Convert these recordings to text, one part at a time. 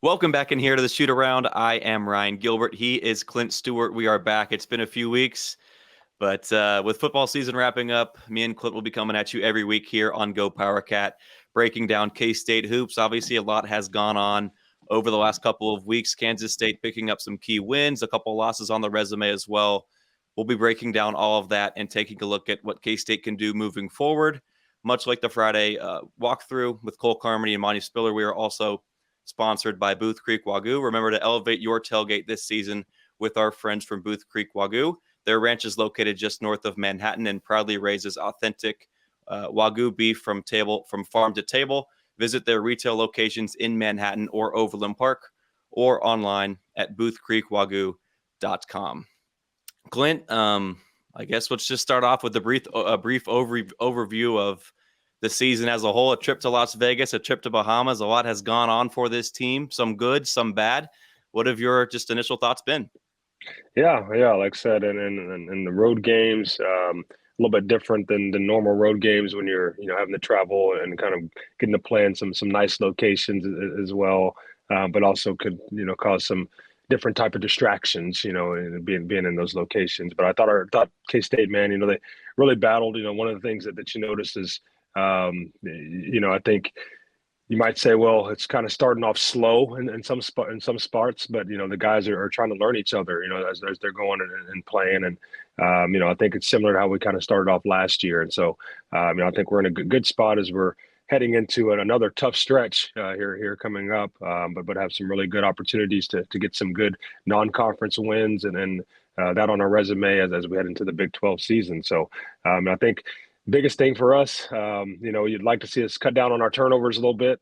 Welcome back in here to the shoot around. I am Ryan Gilbert. He is Clent Stewart. We are back. It's been a few weeks, but with football season wrapping up, me and Clint will be coming at you every week here on Go Power Cat, breaking down K-State hoops. Obviously, a lot has gone on over the last couple of weeks. Kansas State picking up some key wins, a couple losses on the resume as well. We'll be breaking down all of that and taking a look at what K-State can do moving forward. Much like the Friday walkthrough with Cole Carmody and Monty Spiller, we are also sponsored by Booth Creek Wagyu. Remember to elevate your tailgate this season with our friends from Booth Creek Wagyu. Their ranch is located just north of Manhattan and proudly raises authentic Wagyu beef from farm to table. Visit their retail locations in Manhattan or Overland Park or online at boothcreekwagyu.com. Clint, I guess let's just start off with a brief overview of the season as a whole. A trip to Las Vegas, a trip to Bahamas. A lot has gone on for this team, some good, some bad. What have your just initial thoughts been? Yeah. Like I said, and the road games, a little bit different than the normal road games when you're having to travel and kind of getting to play in some nice locations as well, but also could cause some different type of distractions, and being in those locations. But I thought K-State, man, they really battled. One of the things that you notice is, I think you might say, well, it's kind of starting off slow in some spots, but the guys are trying to learn each other, as they're going and playing, and I think it's similar to how we kind of started off last year, and so I think we're in a good spot as we're heading into another tough stretch here coming up, but have some really good opportunities to get some good non-conference wins and that on our resume as we head into the Big 12 season. So I think biggest thing for us, you'd like to see us cut down on our turnovers a little bit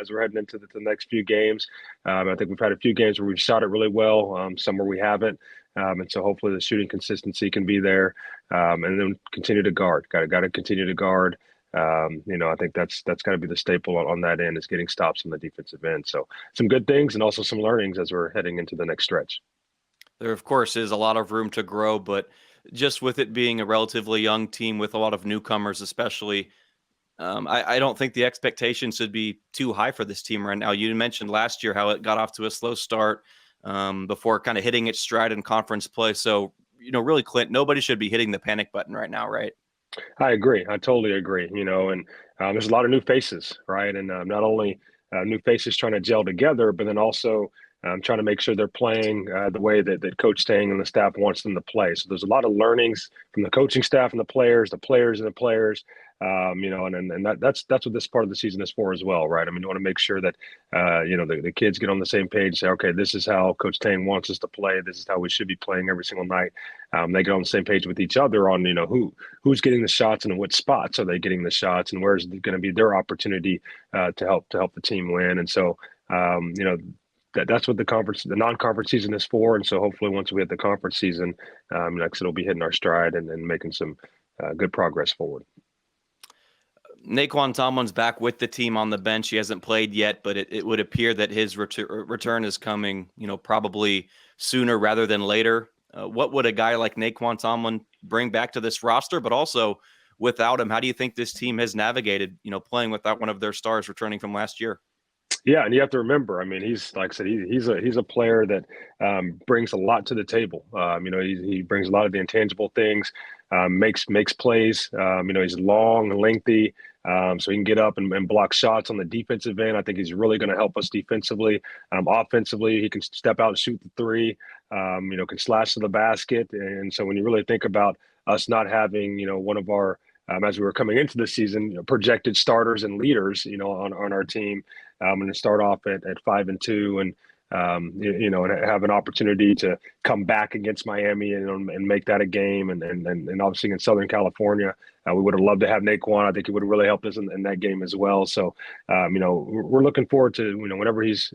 as we're heading into the next few games. I think we've had a few games where we've shot it really well, some where we haven't. And so hopefully the shooting consistency can be there, and then continue to guard. Got to continue to guard. I think that's got to be the staple on that end is getting stops on the defensive end. So some good things and also some learnings as we're heading into the next stretch. There, of course, is a lot of room to grow, but just with it being a relatively young team with a lot of newcomers, especially, I don't think the expectations should be too high for this team right now. You mentioned last year how it got off to a slow start before kind of hitting its stride in conference play. So, really, Clint, nobody should be hitting the panic button right now, right? I agree. I totally agree. And there's a lot of new faces, right? And not only new faces trying to gel together, but then also trying to make sure they're playing the way that Coach Tang and the staff wants them to play. So there's a lot of learnings from the coaching staff and the players and the players. That's what this part of the season is for as well, right? I mean, you want to make sure that the kids get on the same page. Say, okay, this is how Coach Tang wants us to play. This is how we should be playing every single night. They get on the same page with each other on who's getting the shots and in what spots are they getting the shots and where's going to be their opportunity to help the team win. And so that's what the non-conference season is for. And so hopefully once we hit the conference season, next it'll be hitting our stride and making some good progress forward. Naquan Tomlin's back with the team on the bench. He hasn't played yet, but it would appear that his return is coming, probably sooner rather than later. What would a guy like Naquan Tomlin bring back to this roster? But also, without him, how do you think this team has navigated, playing without one of their stars returning from last year? Yeah, and you have to remember, I mean, he's like I said, he's a player that brings a lot to the table. He brings a lot of the intangible things, makes plays. He's long and lengthy, so he can get up and block shots on the defensive end. I think he's really going to help us defensively. Offensively, he can step out and shoot the three. Can slash to the basket, and so when you really think about us not having, one of our as we were coming into the season, projected starters and leaders, on our team. I'm going to start off at 5-2 and and have an opportunity to come back against Miami and make that a game. And obviously in Southern California, we would have loved to have Naquan. I think he would have really helped us in that game as well. So, we're looking forward to, whenever he's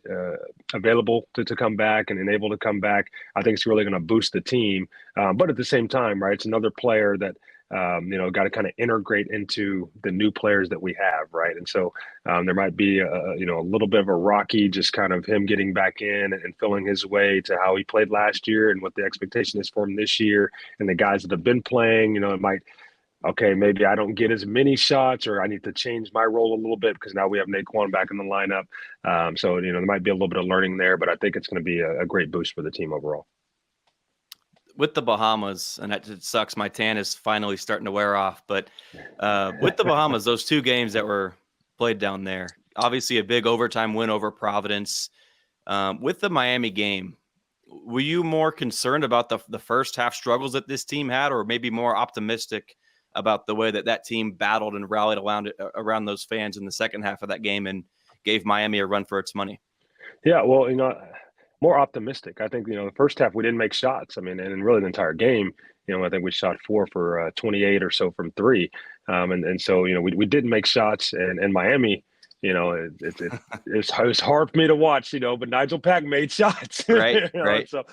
available to come back and able to come back. I think it's really going to boost the team. But at the same time, right, it's another player that, got to kind of integrate into the new players that we have, right? And so there might be a little bit of a rocky, just kind of him getting back in and filling his way to how he played last year and what the expectation is for him this year. And the guys that have been playing, it might okay, maybe I don't get as many shots, or I need to change my role a little bit because now we have Naquan back in the lineup. So, there might be a little bit of learning there, but I think it's going to be a great boost for the team overall. With the Bahamas, and it sucks, my tan is finally starting to wear off, but with the Bahamas, those two games that were played down there, obviously a big overtime win over Providence. With the Miami game, were you more concerned about the first half struggles that this team had, or maybe more optimistic about the way that team battled and rallied around those fans in the second half of that game and gave Miami a run for its money? Yeah, well, more optimistic. I think, the first half we didn't make shots. I mean, and really the entire game, I think we shot 4 for 28 or so from three. And so, we didn't make shots, and Miami, it was hard for me to watch, but Nigel Pack made shots, Right, and right. so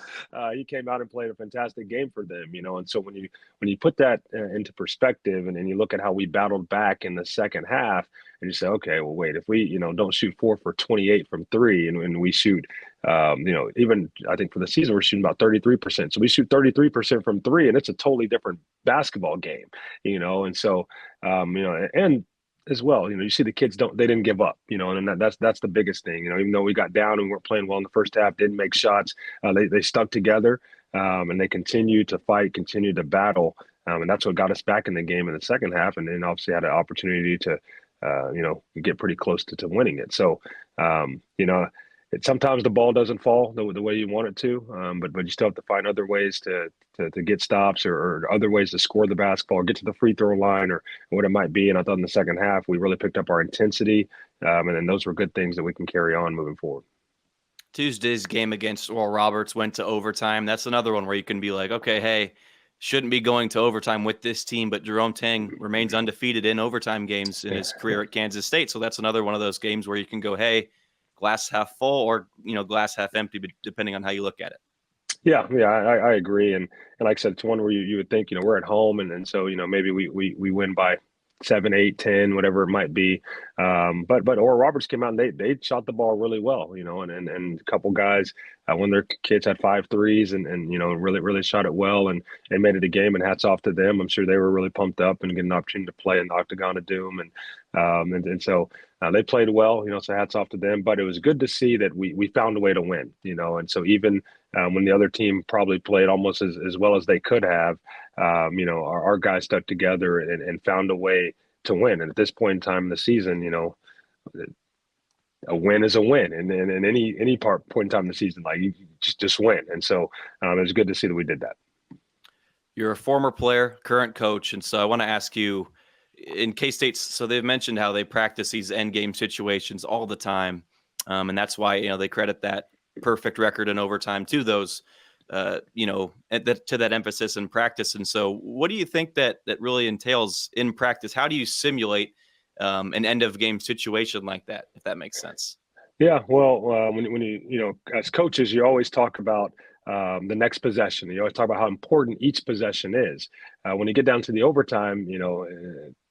he came out and played a fantastic game for them, and so when you put that into perspective, and you look at how we battled back in the second half, and you say, okay, well, wait, if we, don't shoot 4 for 28 from three, and we shoot, even I think for the season, we're shooting about 33%. So we shoot 33% from three, and it's a totally different basketball game, and so, and as well, you see the kids they didn't give up, and that's the biggest thing, even though we got down and weren't playing well in the first half, didn't make shots, they stuck together, and they continued to fight, continued to battle, and that's what got us back in the game in the second half, and then obviously had an opportunity to get pretty close to winning it. So, sometimes the ball doesn't fall the way you want it to, but you still have to find other ways to get stops, or other ways to score the basketball, or get to the free throw line, or what it might be. And I thought in the second half we really picked up our intensity, and then those were good things that we can carry on moving forward. Tuesday's game against Oral Roberts went to overtime. That's another one where you can be like, okay, hey, shouldn't be going to overtime with this team, but Jerome Tang remains undefeated in overtime games in his career at Kansas State. So that's another one of those games where you can go, hey, glass half full, or, glass half empty, depending on how you look at it. Yeah, I agree, and like I said, it's one where you would think, we're at home, and so, maybe we win by 7, 8, 10, whatever it might be. But Oral Roberts came out and they shot the ball really well, and a couple guys, when their kids had 5 threes, and really shot it well, and made it a game, and hats off to them. I'm sure they were really pumped up and getting an opportunity to play in the Octagon of Doom, and so they played well, so hats off to them. But it was good to see that we found a way to win, and so even when the other team probably played almost as well as they could have, our guys stuck together and found a way to win. And at this point in time in the season, a win is a win. And in any point in time in the season, like, you just win. And so it was good to see that we did that. You're a former player, current coach. And so I want to ask you, in K-State, so they've mentioned how they practice these end game situations all the time. And that's why, they credit that perfect record in overtime to those, to that emphasis in practice. And so what do you think that really entails in practice? How do you simulate an end of game situation like that, if that makes sense? Yeah, well, when you as coaches, you always talk about the next possession. You always talk about how important each possession is. When you get down to the overtime,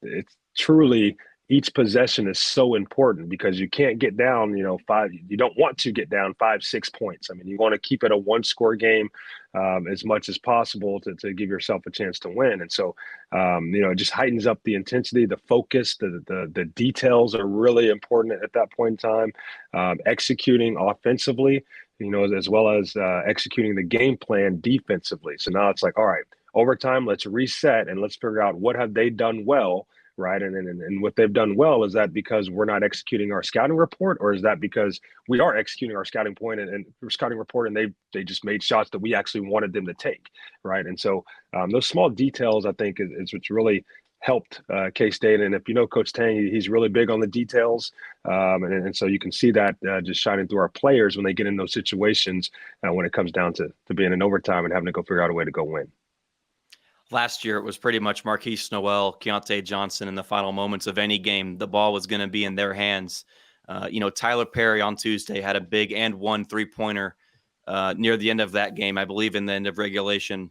it's truly, each possession is so important, because you can't get down, you don't want to get down 5, 6 points. I mean, you want to keep it a one-score game as much as possible to give yourself a chance to win. And so, it just heightens up the intensity, the focus, the details are really important at that point in time. Executing offensively, as well as executing the game plan defensively. So now it's like, all right, overtime, let's reset and let's figure out what have they done well, right? And what they've done well, is that because we're not executing our scouting report, or is that because we are executing our scouting point and scouting report, and they just made shots that we actually wanted them to take, right? And so those small details, I think, is what's really helped K-State. And if you know Coach Tang, he's really big on the details, and so you can see that just shining through our players when they get in those situations, when it comes down to being in overtime and having to go figure out a way to go win. Last year, it was pretty much Marquise Noel, Keontae Johnson in the final moments of any game. The ball was going to be in their hands. Tyler Perry on Tuesday had a big and one three-pointer near the end of that game, I believe in the end of regulation,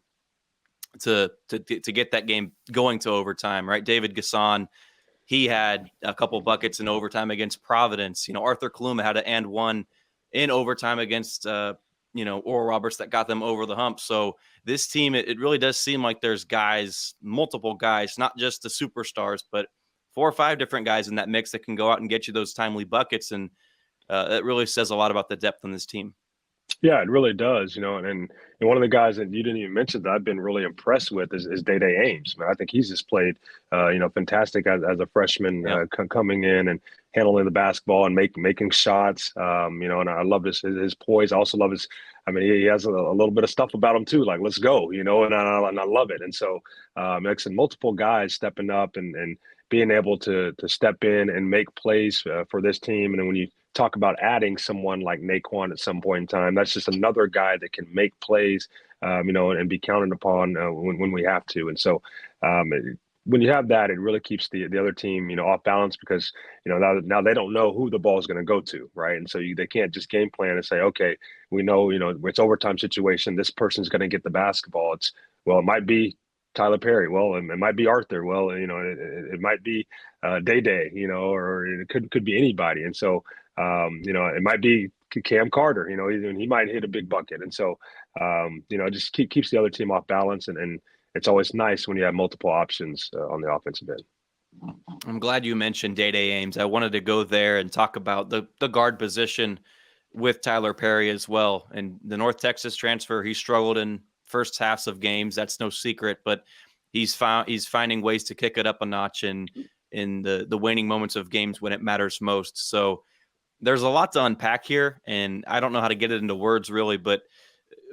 to get that game going to overtime, right? David Gasson, he had a couple buckets in overtime against Providence. Arthur Kaluma had an and one in overtime against Oral Roberts that got them over the hump. So this team, it really does seem like there's guys, multiple guys, not just the superstars, but 4 or 5 different guys in that mix that can go out and get you those timely buckets. And it really says a lot about the depth on this team. Yeah, it really does, and one of the guys that you didn't even mention that I've been really impressed with is Day Ames. Man, I think he's just played, fantastic as a freshman Yeah. coming in and handling the basketball and making shots. And I love his poise. I also love his. I mean, he has a little bit of stuff about him too, like let's go, and I love it. And so, like I said, multiple guys stepping up and being able to step in and make plays for this team. And then when you talk about adding someone like Naquan at some point in time, that's just another guy that can make plays, and be counted upon when we have to. And so when you have that, it really keeps the other team, off balance because, now they don't know who the ball is going to go to, right? And so they can't just game plan and say, okay, we know, it's overtime situation. This person's going to get the basketball. It might be Tyler Perry. Well, it might be Arthur. Well, it might be Day, or it could be anybody. And so, it might be Cam Carter, he might hit a big bucket. And so, it just keeps the other team off balance. And it's always nice when you have multiple options on the offensive end. I'm glad you mentioned Day Ames. I wanted to go there and talk about the guard position with Tyler Perry as well. And the North Texas transfer, he struggled in first halves of games. That's no secret, but he's finding ways to kick it up a notch in the waning moments of games when it matters most. So there's a lot to unpack here, and I don't know how to get it into words really, but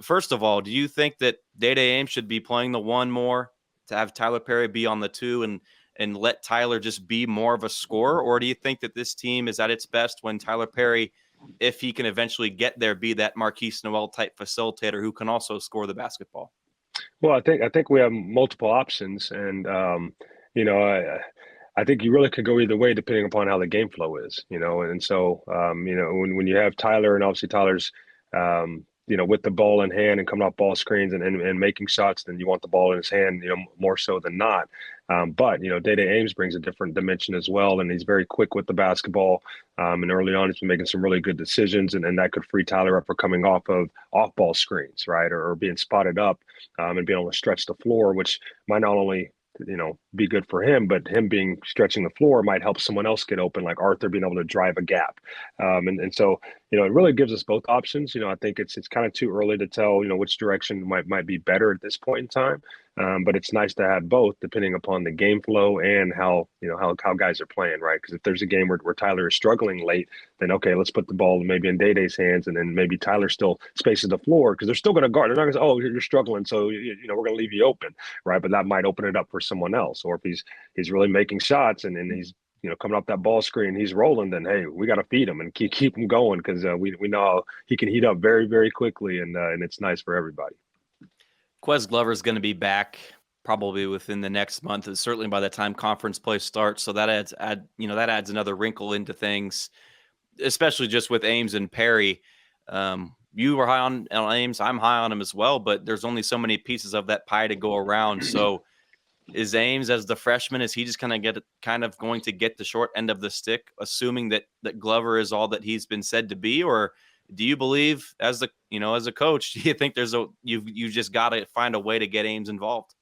first of all, do you think that Day Ames should be playing the 1 more to have Tyler Perry be on the 2 and let Tyler just be more of a scorer? Or do you think that this team is at its best when Tyler Perry, if he can eventually get there, be that Marquise Noel type facilitator who can also score the basketball? Well, I think we have multiple options, and I think you really could go either way depending upon how the game flow is, And so, when you have Tyler, and obviously Tyler's, with the ball in hand and coming off ball screens and making shots, then you want the ball in his hand, more so than not. But Day Ames brings a different dimension as well, and he's very quick with the basketball. And early on, he's been making some really good decisions, and that could free Tyler up for coming off of off-ball screens, right, or being spotted up, and being able to stretch the floor, which might not only be good for him, but him being stretching the floor might help someone else get open, like Arthur being able to drive a gap. And so, it really gives us both options. I think it's kind of too early to tell, which direction might be better at this point in time. But it's nice to have both depending upon the game flow and how guys are playing, right? Because if there's a game where Tyler is struggling late, then okay, let's put the ball maybe in Day's hands, and then maybe Tyler still spaces the floor because they're still going to guard. They're not going to say, "Oh, you're struggling, so we're going to leave you open," right? But that might open it up for someone else. Or if he's really making shots and he's coming off that ball screen, he's rolling, then hey, we got to feed him and keep him going because we know he can heat up very, very quickly, and it's nice for everybody. Quez Glover is going to be back probably within the next month, and certainly by the time conference play starts. So that adds another wrinkle into things, especially just with Ames and Perry. You were high on Ames. I'm high on him as well, but there's only so many pieces of that pie to go around. So is Ames, as the freshman, is he just kind of going to get the short end of the stick, assuming that Glover is all that he's been said to be? Or do you believe as a coach, do you think you just got to find a way to get Ames involved?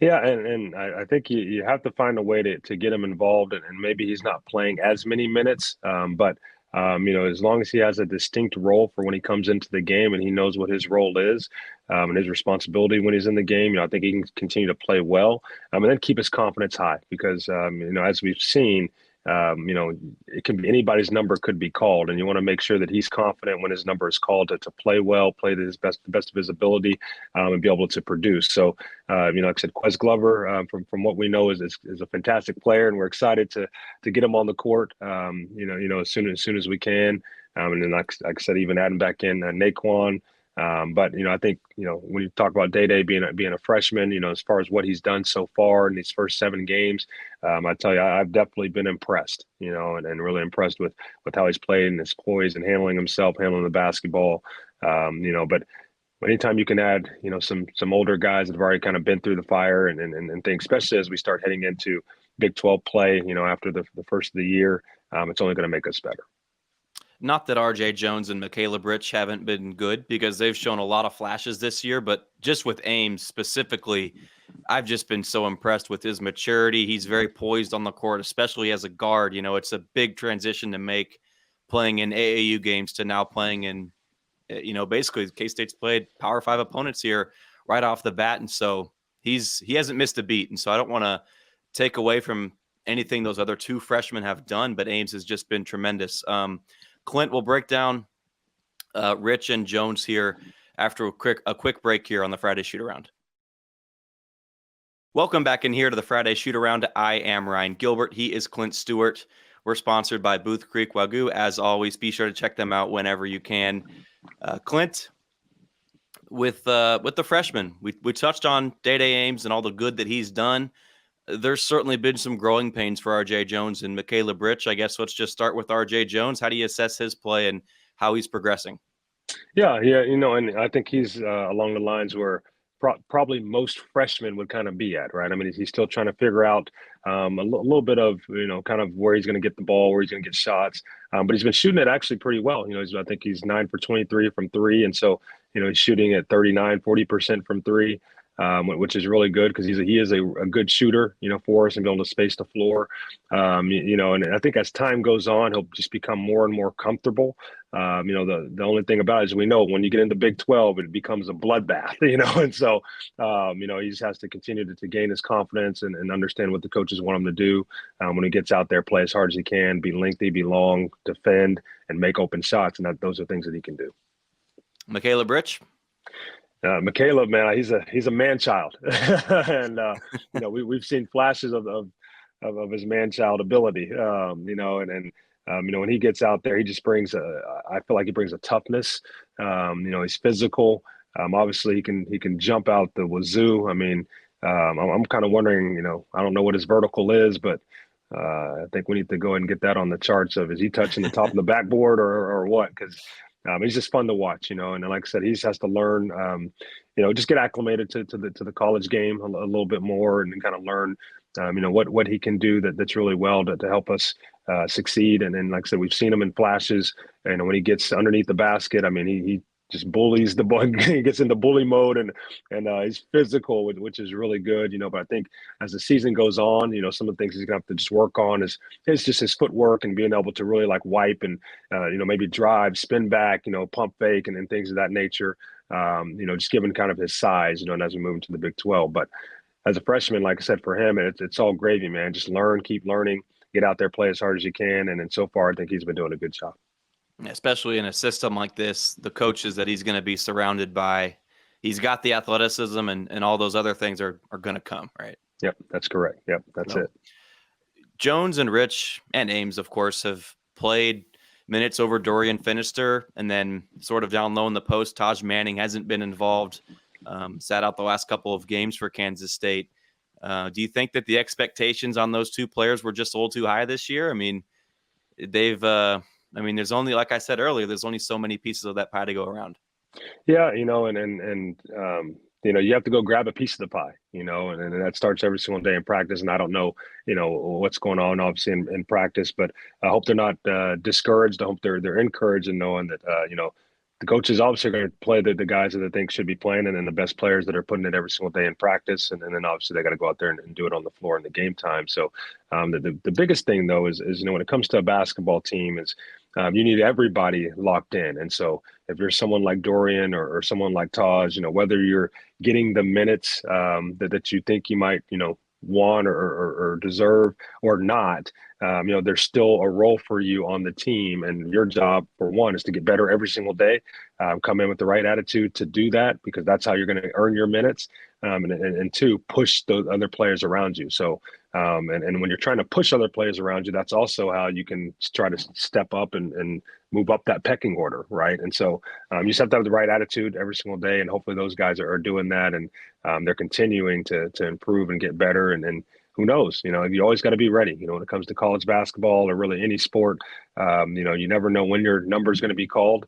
Yeah, and I think you have to find a way to get him involved, and maybe he's not playing as many minutes, but as long as he has a distinct role for when he comes into the game and he knows what his role is, and his responsibility when he's in the game, I think he can continue to play well, and then keep his confidence high because, as we've seen, it can be anybody's number could be called, and you want to make sure that he's confident when his number is called to play well, play to the best of his ability, and be able to produce. So, like I said, Quez Glover, from what we know, is a fantastic player, and we're excited to get him on the court, as soon as we can. And then, like I said, even adding back in Naquan. But I think when you talk about Day being a freshman, as far as what he's done so far in these first 7 games, I tell you, I've definitely been impressed, and really impressed with how he's played and his poise and handling himself, handling the basketball, But anytime you can add, some older guys that have already kind of been through the fire and things, especially as we start heading into Big 12 play, after the first of the year, it's only going to make us better. not that RJ Jones and Caleb Rich haven't been good, because they've shown a lot of flashes this year, but just with Ames specifically, I've just been so impressed with his maturity. He's very poised on the court, especially as a guard. It's a big transition to make, playing in AAU games to now playing in, basically K-State's played Power 5 opponents here right off the bat. And so he hasn't missed a beat. And so I don't want to take away from anything those other two freshmen have done, but Ames has just been tremendous. Clint will break down Rich and Jones here after a quick break here on the Friday Shoot Around. Welcome back in here to the Friday Shoot Around. I am Ryan Gilbert. He is Clent Stewart. We're sponsored by Booth Creek Wagyu. As always, be sure to check them out whenever you can. Clint, with the freshmen, we touched on Day-Day Ames and all the good that he's done. There's certainly been some growing pains for RJ Jones and Caleb Rich. I guess let's just start with RJ Jones. How do you assess his play and how he's progressing? Yeah, and I think he's along the lines where probably most freshmen would kind of be at, right? I mean, he's still trying to figure out little bit of, kind of where he's going to get the ball, where he's going to get shots. But he's been shooting it actually pretty well. I think he's 9 for 23 from three. And so, he's shooting at 40% from three. Which is really good because he is a good shooter, for us and be able to space the floor. And I think as time goes on, he'll just become more and more comfortable. The only thing about it is we know when you get into Big 12, it becomes a bloodbath, and so, he just has to continue to gain his confidence and understand what the coaches want him to do. When he gets out there, play as hard as he can, be lengthy, be long, defend, and make open shots. And those are things that he can do. Caleb Rich? Caleb, man, he's a man child, and we've seen flashes of his man child ability, when he gets out there, he just brings I feel like he brings a toughness. He's physical. Obviously, he can jump out the wazoo. I mean, I'm kind of wondering, I don't know what his vertical is, but I think we need to go ahead and get that on the charts of is he touching the top of the backboard or what? Because he's just fun to watch, and like I said, he just has to learn, just get acclimated to the college game a little bit more and kind of learn, what he can do that's really well to help us succeed. And then, like I said, we've seen him in flashes, and when he gets underneath the basket, I mean, he just bullies the ball. He gets into bully mode and he's physical, which is really good, But I think as the season goes on, some of the things he's gonna have to just work on is just his footwork and being able to really like wipe and maybe drive, spin back, pump fake and things of that nature. Just given kind of his size, and as we move into the Big 12. But as a freshman, like I said, for him, it's all gravy, man. Just learn, keep learning, get out there, play as hard as you can, and so far, I think he's been doing a good job. Especially in a system like this, the coaches that he's going to be surrounded by, he's got the athleticism and all those other things are going to come, right? Yep, that's correct. Yep, that's it. Jones and Rich and Ames, of course, have played minutes over Dorian Finister, and then sort of down low in the post, Taj Manning hasn't been involved, sat out the last couple of games for Kansas State. Do you think that the expectations on those two players were just a little too high this year? I mean, there's only, like I said earlier, there's only so many pieces of that pie to go around. Yeah, you have to go grab a piece of the pie, and that starts every single day in practice. And I don't know, what's going on obviously in practice, but I hope they're not discouraged. I hope they're encouraged in knowing that, the coaches obviously are going to play the guys that they think should be playing and then the best players that are putting it every single day in practice. And then obviously they got to go out there and do it on the floor in the game time. So the biggest thing though is when it comes to a basketball team is you need everybody locked in. And so if you're someone like Dorian or someone like Taj, whether you're getting the minutes that you think you might, want or deserve or not, there's still a role for you on the team, and your job for one is to get better every single day, come in with the right attitude to do that, because that's how you're going to earn your minutes, and two, push the other players around you. So and when you're trying to push other players around you, that's also how you can try to step up and move up that pecking order, right? And so you just have to have the right attitude every single day, and hopefully those guys are doing that, and they're continuing to improve and get better. And who knows, you always got to be ready, when it comes to college basketball or really any sport. You never know when your number is going to be called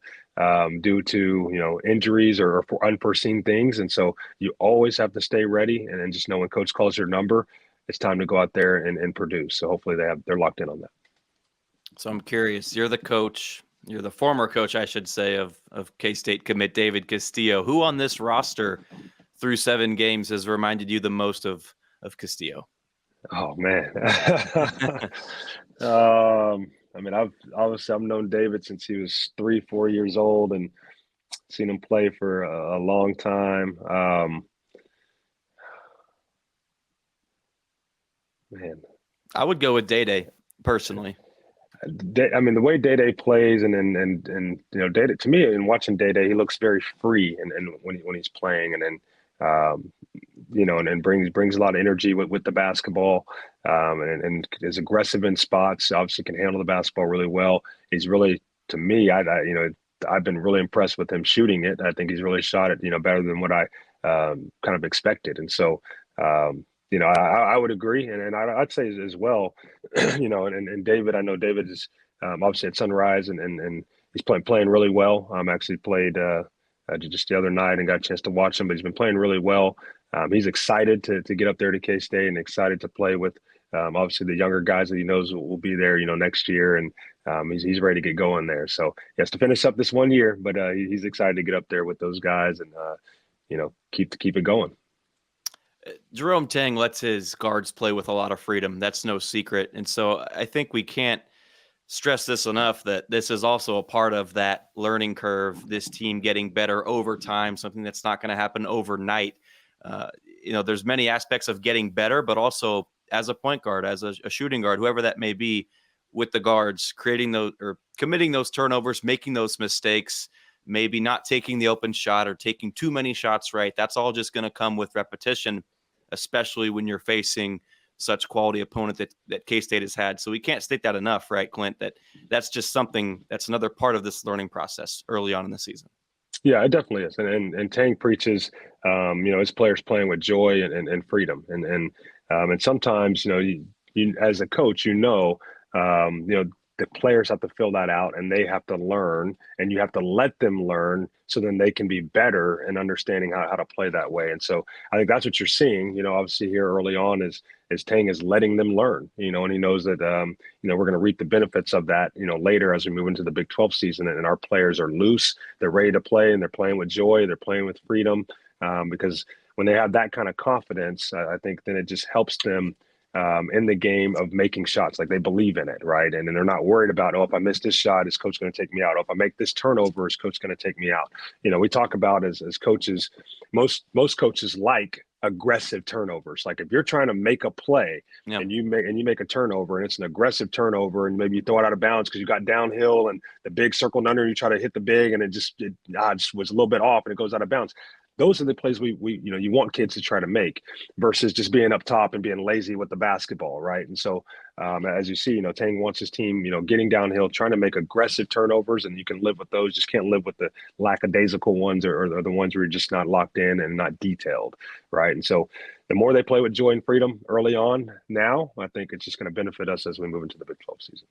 due to, injuries or for unforeseen things. And so you always have to stay ready and then just know when coach calls your number, it's time to go out there and produce. So hopefully they're locked in on that. So I'm curious, you're the coach, You're the former coach, I should say, of K-State commit David Castillo. Who on this roster through 7 games has reminded you the most of Castillo? Oh man. I mean, I've known David since he was 3, 4 years old, and seen him play for a long time. Man, I would go with Day personally. I mean, the way Day plays, and Day to me, in watching Day, he looks very free, and when he's playing, and then um, and brings a lot of energy with the basketball, and is aggressive in spots. Obviously, can handle the basketball really well. He's really, to me, I've been really impressed with him shooting it. I think he's really shot it, better than what I kind of expected, and so. I would agree, and I'd say as well, and David, I know David is obviously at Sunrise, and he's playing really well. Actually played just the other night and got a chance to watch him, but he's been playing really well. He's excited to get up there to K-State and excited to play with obviously the younger guys that he knows will be there, next year, and he's ready to get going there. So he has to finish up this one year, but he's excited to get up there with those guys and keep it going. Jerome Tang lets his guards play with a lot of freedom. That's no secret. And so I think we can't stress this enough that this is also a part of that learning curve, this team getting better over time, something that's not going to happen overnight. There's many aspects of getting better, but also as a point guard, as a shooting guard, whoever that may be, with the guards, creating those or committing those turnovers, making those mistakes, maybe not taking the open shot or taking too many shots right. That's all just going to come with repetition, especially when you're facing such quality opponent that K-State has had. So we can't state that enough, right, Clint, that's just something that's another part of this learning process early on in the season. Yeah, it definitely is. And Tang preaches, his players playing with joy and freedom. And sometimes, you as a coach, the players have to fill that out and they have to learn, and you have to let them learn so then they can be better in understanding how to play that way. And so I think that's what you're seeing, obviously here early on is Tang is letting them learn, and he knows that, we're going to reap the benefits of that, later as we move into the Big 12 season, and our players are loose, they're ready to play, and they're playing with joy, they're playing with freedom, because when they have that kind of confidence, I think then it just helps them in the game of making shots. Like they believe in it, right? And then they're not worried about, if I miss this shot, is coach going to take me out? If I make this turnover, is coach going to take me out? We talk about as coaches, most coaches like aggressive turnovers. Like if you're trying to make a play, Yep. and you make a turnover, and it's an aggressive turnover, and maybe you throw it out of bounds because you got downhill and the big circled under, and you try to hit the big, and it just was a little bit off and it goes out of bounds. Those are the plays we you want kids to try to make, versus just being up top and being lazy with the basketball, right? And so as you see, Tang wants his team, getting downhill, trying to make aggressive turnovers, and you can live with those. Just can't live with the lackadaisical ones, or the ones where you're just not locked in and not detailed, right? And so the more they play with joy and freedom early on now, I think it's just going to benefit us as we move into the Big 12 season.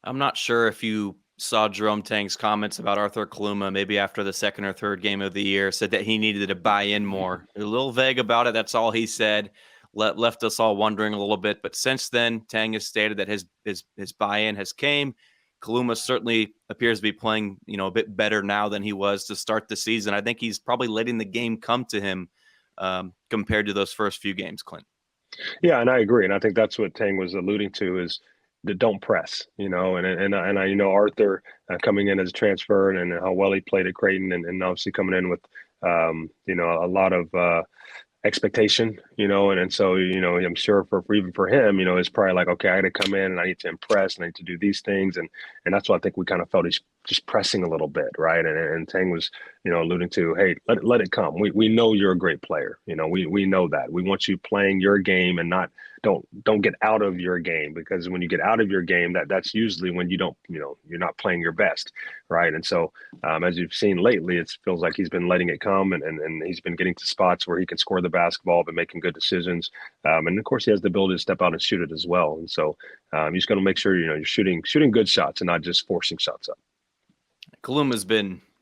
I'm not sure if you saw Jerome Tang's comments about Arthur Kaluma, maybe after the second or third game of the year, said that he needed to buy in more. A little vague about it. That's all he said. Left us all wondering a little bit. But since then, Tang has stated that his buy-in has came. Kaluma certainly appears to be playing, a bit better now than he was to start the season. I think he's probably letting the game come to him compared to those first few games, Clint. Yeah, and I agree. And I think that's what Tang was alluding to, is the don't press, and I Arthur coming in as a transfer, and how well he played at Creighton, and obviously coming in with a lot of expectation, and so, I'm sure for even for him, it's probably like, okay, I got to come in and I need to impress and I need to do these things. And that's why I think we kind of felt he's just pressing a little bit. Right. And Tang was, alluding to, hey, let it come. We know you're a great player. We know that. We want you playing your game, and don't get out of your game, because when you get out of your game, that's usually when you don't, you're not playing your best. Right. And so as you've seen lately, it feels like he's been letting it come, and he's been getting to spots where he can score the basketball, but making good decisions. And of course, he has the ability to step out and shoot it as well. And so you're just going to make sure, you're shooting good shots and not just forcing shots up. Kaluma's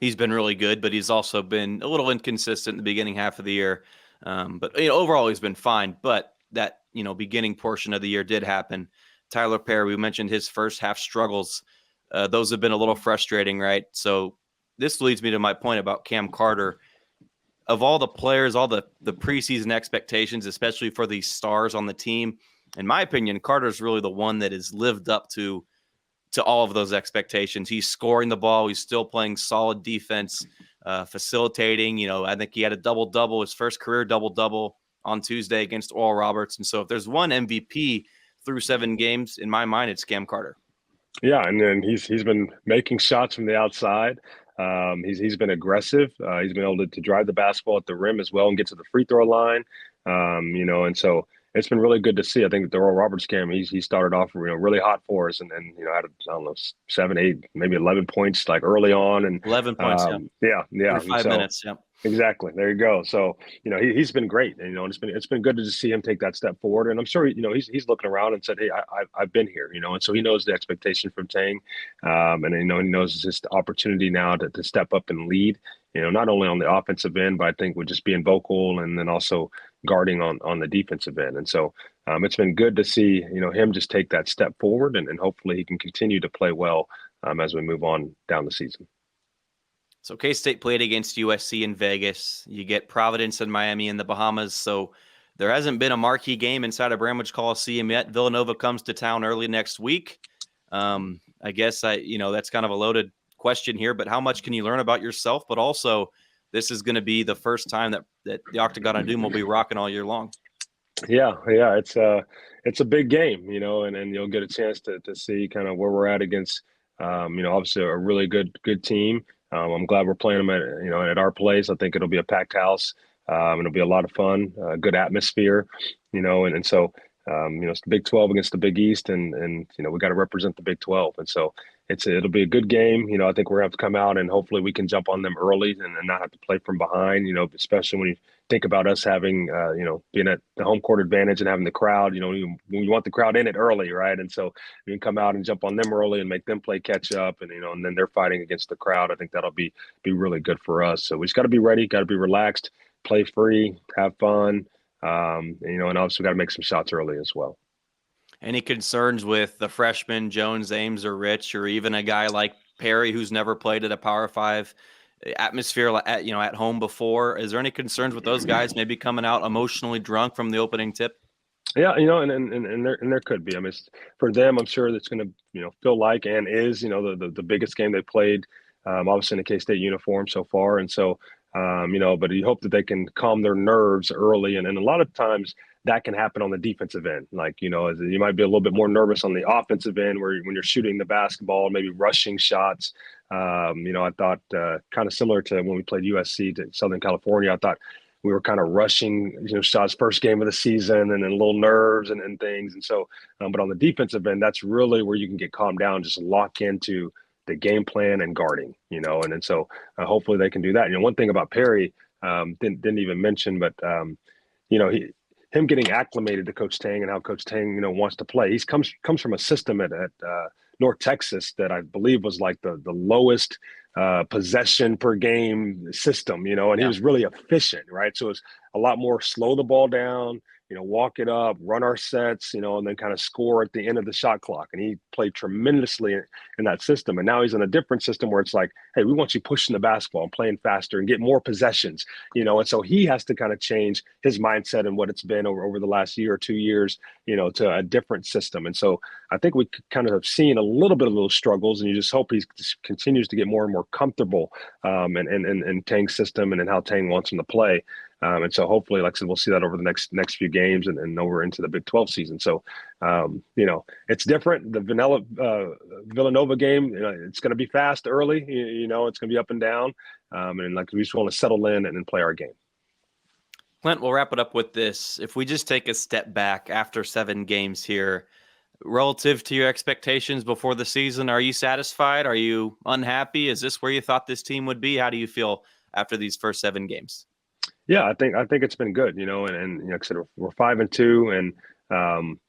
he's been really good, but he's also been a little inconsistent in the beginning half of the year. But overall, he's been fine. But that, beginning portion of the year did happen. Tyler Perry, we mentioned his first half struggles. those have been a little frustrating, right? So this leads me to my point about Cam Carter. Of all the players, all the preseason expectations, especially for these stars on the team, in my opinion, Carter's really the one that has lived up to all of those expectations. He's scoring the ball. He's still playing solid defense, facilitating. I think he had a double-double, his first career double-double on Tuesday against Oral Roberts. And so if there's one MVP through 7 games, in my mind, it's Cam Carter. Yeah, and then he's been making shots from the outside. He's been aggressive. He's been able to drive the basketball at the rim as well and get to the free throw line. And so it's been really good to see. I think the Oral Roberts game, he started off really hot for us, and had I don't know 7, 8, maybe 11 points like early on, and 11 points. Yeah. 5 minutes. Yeah. Exactly. There you go. So, he's been great, and, it's been good to just see him take that step forward. And I'm sure, he's looking around and said, hey, I've been here, and so he knows the expectation from Tang. And, he knows it's just the opportunity now to step up and lead, not only on the offensive end, but I think with just being vocal and then also guarding on the defensive end. And so it's been good to see, him just take that step forward, and hopefully he can continue to play well as we move on down the season. So K-State played against USC in Vegas. You get Providence and Miami in the Bahamas. So there hasn't been a marquee game inside of Bramlage Coliseum yet. Villanova comes to town early next week. I guess that's kind of a loaded question here, but how much can you learn about yourself? But also, this is going to be the first time that the Octagon of Doom will be rocking all year long. Yeah, it's a big game, and you'll get a chance to see kind of where we're at against, obviously a really good team. I'm glad we're playing them at our place. I think it'll be a packed house. It'll be a lot of fun, good atmosphere, and so it's the Big 12 against the Big East, and we got to represent the Big 12, and so it'll be a good game. I think we're gonna have to come out and hopefully we can jump on them early and not have to play from behind. Especially when you think about us having being at the home court advantage and having the crowd. You want the crowd in it early, right? And so we can come out and jump on them early and make them play catch up, and and then they're fighting against the crowd. I think that'll be really good for us. So we just got to be ready, got to be relaxed, play free, have fun, and obviously got to make some shots early as well. Any concerns with the freshmen, Jones, Ames, or Rich, or even a guy like Perry who's never played at a Power 5 atmosphere at home before? Is there any concerns with those guys maybe coming out emotionally drunk from the opening tip? Yeah, and there could be. I mean, for them, I'm sure that's going to feel like and is the biggest game they played, obviously in a K-State uniform so far, and so but you hope that they can calm their nerves early, and a lot of times that can happen on the defensive end. Like, you might be a little bit more nervous on the offensive end when you're shooting the basketball, maybe rushing shots. I thought kind of similar to when we played USC to Southern California. I thought we were kind of rushing, shots first game of the season, and then a little nerves and things. And so, but on the defensive end, that's really where you can get calmed down, just lock into the game plan and guarding, and so hopefully they can do that. One thing about Perry, didn't even mention, but him getting acclimated to Coach Tang and how Coach Tang, wants to play. He comes from a system at North Texas that I believe was like the lowest possession per game system, and he was really efficient, right? So it's a lot more slow the ball down, walk it up, run our sets, and then kind of score at the end of the shot clock. And he played tremendously in that system. And now he's in a different system where it's like, hey, we want you pushing the basketball and playing faster and get more possessions, and so he has to kind of change his mindset and what it's been over the last year or 2 years, to a different system. And so I think we kind of have seen a little bit of those struggles, and you just hope he just continues to get more and more comfortable in Tang's system and in how Tang wants him to play. And so hopefully, like I said, we'll see that over the next few games and over into the Big 12 season. So, it's different. The Villanova game, it's going to be fast early. It's going to be up and down. And we just want to settle in and play our game. Clint, we'll wrap it up with this. If we just take a step back after 7 games here, relative to your expectations before the season, are you satisfied? Are you unhappy? Is this where you thought this team would be? How do you feel after these first 7 games? Yeah, I think it's been good, and like I said, we're 5-2, and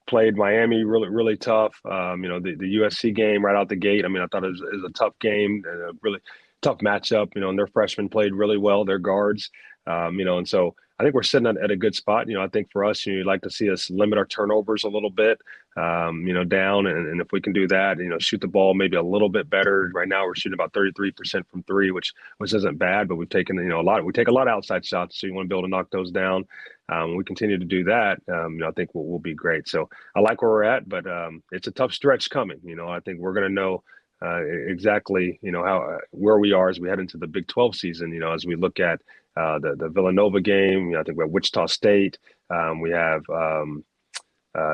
played Miami really tough. The USC game right out the gate. I mean, I thought it was a tough game, a really tough matchup. And their freshmen played really well, their guards. And so I think we're sitting at a good spot. I think for us, you'd like to see us limit our turnovers a little bit, down. And if we can do that, shoot the ball maybe a little bit better. Right now, we're shooting about 33% from three, which isn't bad, but we've taken, a lot. We take a lot of outside shots, so you want to be able to knock those down. When we continue to do that, I think we'll be great. So I like where we're at, but it's a tough stretch coming. I think we're going to know exactly, how where we are as we head into the Big 12 season. As we look at the Villanova game, I think we have Wichita State, we have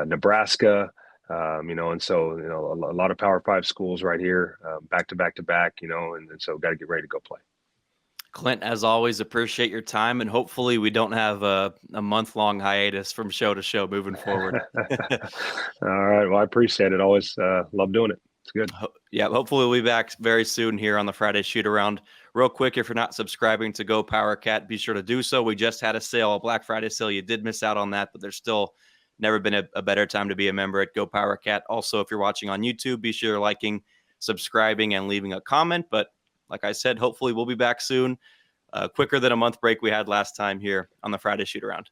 Nebraska, and so a lot of Power Five schools right here, back to back to back, and so got to get ready to go play. Clint, as always, appreciate your time, and hopefully we don't have a month-long hiatus from show to show moving forward. All right. Well, I appreciate it. Always love doing it. It's good. Yeah, hopefully we'll be back very soon here on the Friday Shoot Around. Real quick, if you're not subscribing to Go Power Cat, be sure to do so. We just had a sale, a Black Friday sale. You did miss out on that, but there's still never been a better time to be a member at Go Power Cat. Also, if you're watching on YouTube, be sure liking, subscribing, and leaving a comment. But like I said, hopefully we'll be back soon. Quicker than a month break we had last time here on the Friday Shoot Around.